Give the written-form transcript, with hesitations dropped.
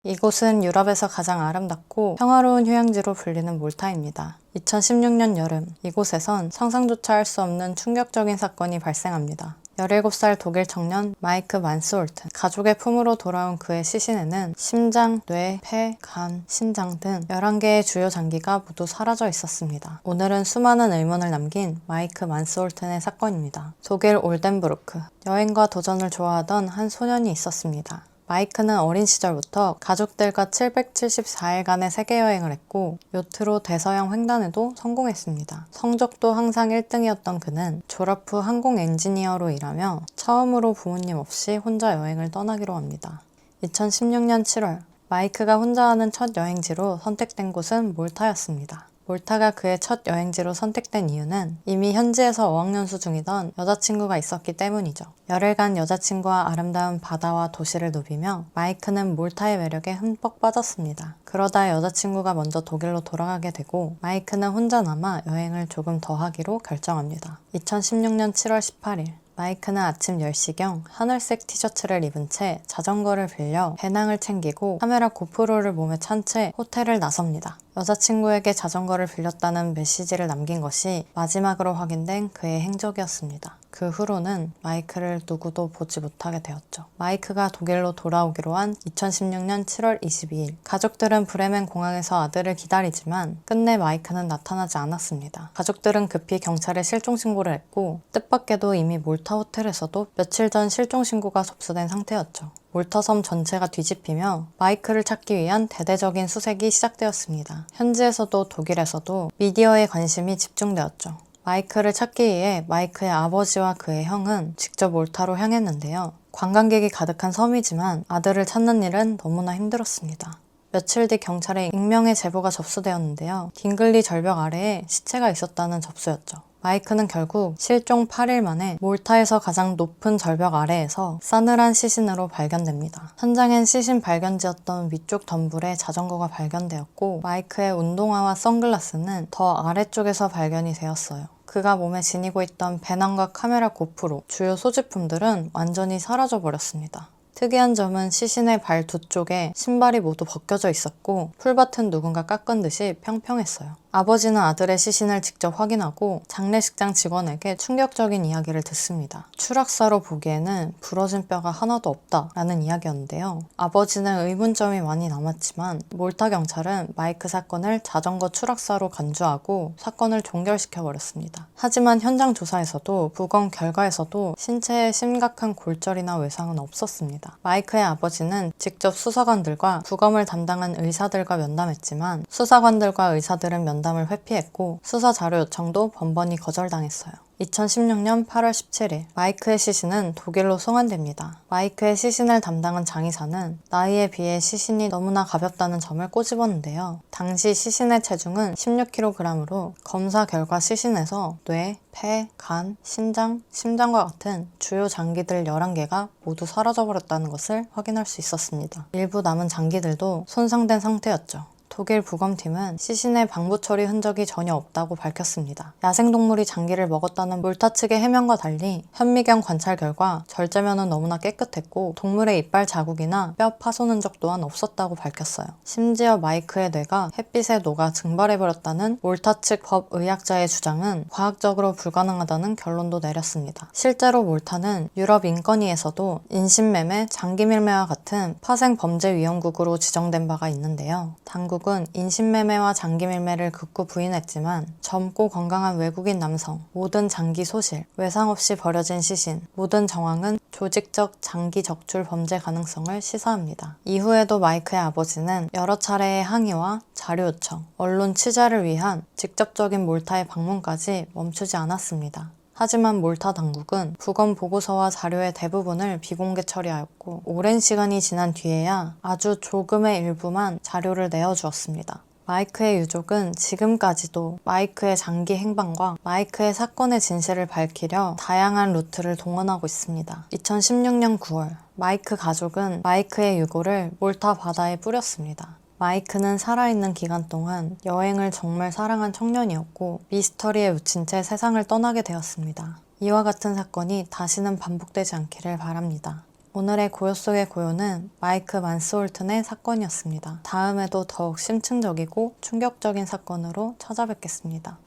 이곳은 유럽에서 가장 아름답고 평화로운 휴양지로 불리는 몰타입니다. 2016년 여름, 이곳에선 상상조차 할 수 없는 충격적인 사건이 발생합니다. 17살 독일 청년 마이크 만스홀튼. 가족의 품으로 돌아온 그의 시신에는 심장, 뇌, 폐, 간, 신장 등 11개의 주요 장기가 모두 사라져 있었습니다. 오늘은 수많은 의문을 남긴 마이크 만스홀튼의 사건입니다. 독일 올덴부르크. 여행과 도전을 좋아하던 한 소년이 있었습니다. 마이크는 어린 시절부터 가족들과 774일간의 세계여행을 했고 요트로 대서양 횡단에도 성공했습니다. 성적도 항상 1등이었던 그는 졸업 후 항공 엔지니어로 일하며 처음으로 부모님 없이 혼자 여행을 떠나기로 합니다. 2016년 7월, 마이크가 혼자 하는 첫 여행지로 선택된 곳은 몰타였습니다. 몰타가 그의 첫 여행지로 선택된 이유는 이미 현지에서 어학연수 중이던 여자친구가 있었기 때문이죠. 열흘간 여자친구와 아름다운 바다와 도시를 누비며 마이크는 몰타의 매력에 흠뻑 빠졌습니다. 그러다 여자친구가 먼저 독일로 돌아가게 되고 마이크는 혼자 남아 여행을 조금 더 하기로 결정합니다. 2016년 7월 18일 마이크는 아침 10시경 하늘색 티셔츠를 입은 채 자전거를 빌려 배낭을 챙기고 카메라 고프로를 몸에 찬 채 호텔을 나섭니다. 여자친구에게 자전거를 빌렸다는 메시지를 남긴 것이 마지막으로 확인된 그의 행적이었습니다. 그 후로는 마이크를 누구도 보지 못하게 되었죠. 마이크가 독일로 돌아오기로 한 2016년 7월 22일 가족들은 브레멘 공항에서 아들을 기다리지만 끝내 마이크는 나타나지 않았습니다. 가족들은 급히 경찰에 실종 신고를 했고 뜻밖에도 이미 몰타 호텔에서도 며칠 전 실종 신고가 접수된 상태였죠. 몰타섬 전체가 뒤집히며 마이크를 찾기 위한 대대적인 수색이 시작되었습니다. 현지에서도 독일에서도 미디어의 관심이 집중되었죠. 마이크를 찾기 위해 마이크의 아버지와 그의 형은 직접 몰타로 향했는데요. 관광객이 가득한 섬이지만 아들을 찾는 일은 너무나 힘들었습니다. 며칠 뒤 경찰에 익명의 제보가 접수되었는데요. 딩글리 절벽 아래에 시체가 있었다는 접수였죠. 마이크는 결국 실종 8일 만에 몰타에서 가장 높은 절벽 아래에서 싸늘한 시신으로 발견됩니다. 현장엔 시신 발견지였던 위쪽 덤불에 자전거가 발견되었고 마이크의 운동화와 선글라스는 더 아래쪽에서 발견이 되었어요. 그가 몸에 지니고 있던 배낭과 카메라 고프로, 주요 소지품들은 완전히 사라져버렸습니다. 특이한 점은 시신의 발 두 쪽에 신발이 모두 벗겨져 있었고 풀밭은 누군가 깎은 듯이 평평했어요. 아버지는 아들의 시신을 직접 확인하고 장례식장 직원에게 충격적인 이야기를 듣습니다. 추락사로 보기에는 부러진 뼈가 하나도 없다라는 이야기였는데요. 아버지는 의문점이 많이 남았지만 몰타 경찰은 마이크 사건을 자전거 추락사로 간주하고 사건을 종결시켜버렸습니다. 하지만 현장 조사에서도 부검 결과에서도 신체에 심각한 골절이나 외상은 없었습니다. 마이크의 아버지는 직접 수사관들과 부검을 담당한 의사들과 면담했지만 수사관들과 의사들은 면담을 회피했고 수사 자료 요청도 번번이 거절당했어요. 2016년 8월 17일 마이크의 시신은 독일로 송환됩니다. 마이크의 시신을 담당한 장의사는 나이에 비해 시신이 너무나 가볍다는 점을 꼬집었는데요. 당시 시신의 체중은 16kg으로 검사 결과 시신에서 뇌, 폐, 간, 신장, 심장과 같은 주요 장기들 11개가 모두 사라져버렸다는 것을 확인할 수 있었습니다. 일부 남은 장기들도 손상된 상태였죠. 독일 부검팀은 시신의 방부 처리 흔적이 전혀 없다고 밝혔습니다. 야생동물이 장기를 먹었다는 몰타 측의 해명과 달리 현미경 관찰 결과 절제면은 너무나 깨끗했고 동물의 이빨 자국이나 뼈 파손 흔적 또한 없었다고 밝혔어요. 심지어 마이크의 뇌가 햇빛에 녹아 증발해버렸다는 몰타 측 법의학자의 주장은 과학적으로 불가능하다는 결론도 내렸습니다. 실제로 몰타는 유럽 인권위에서도 인신매매, 장기밀매와 같은 파생범죄위험국으로 지정된 바가 있는데요. 당국은 인신매매와 장기밀매를 극구 부인했지만 젊고 건강한 외국인 남성, 모든 장기 소실, 외상 없이 버려진 시신, 모든 정황은 조직적 장기 적출 범죄 가능성을 시사합니다. 이후에도 마이크의 아버지는 여러 차례의 항의와 자료 요청, 언론 취재를 위한 직접적인 몰타의 방문까지 멈추지 않았습니다. 하지만 몰타 당국은 부검 보고서와 자료의 대부분을 비공개 처리하였고 오랜 시간이 지난 뒤에야 아주 조금의 일부만 자료를 내어주었습니다. 마이크의 유족은 지금까지도 마이크의 장기 행방과 마이크의 사건의 진실을 밝히려 다양한 루트를 동원하고 있습니다. 2016년 9월 마이크 가족은 마이크의 유골을 몰타 바다에 뿌렸습니다. 마이크는 살아있는 기간 동안 여행을 정말 사랑한 청년이었고 미스터리에 묻힌 채 세상을 떠나게 되었습니다. 이와 같은 사건이 다시는 반복되지 않기를 바랍니다. 오늘의 고요 속의 고요는 마이크 만스홀튼의 사건이었습니다. 다음에도 더욱 심층적이고 충격적인 사건으로 찾아뵙겠습니다.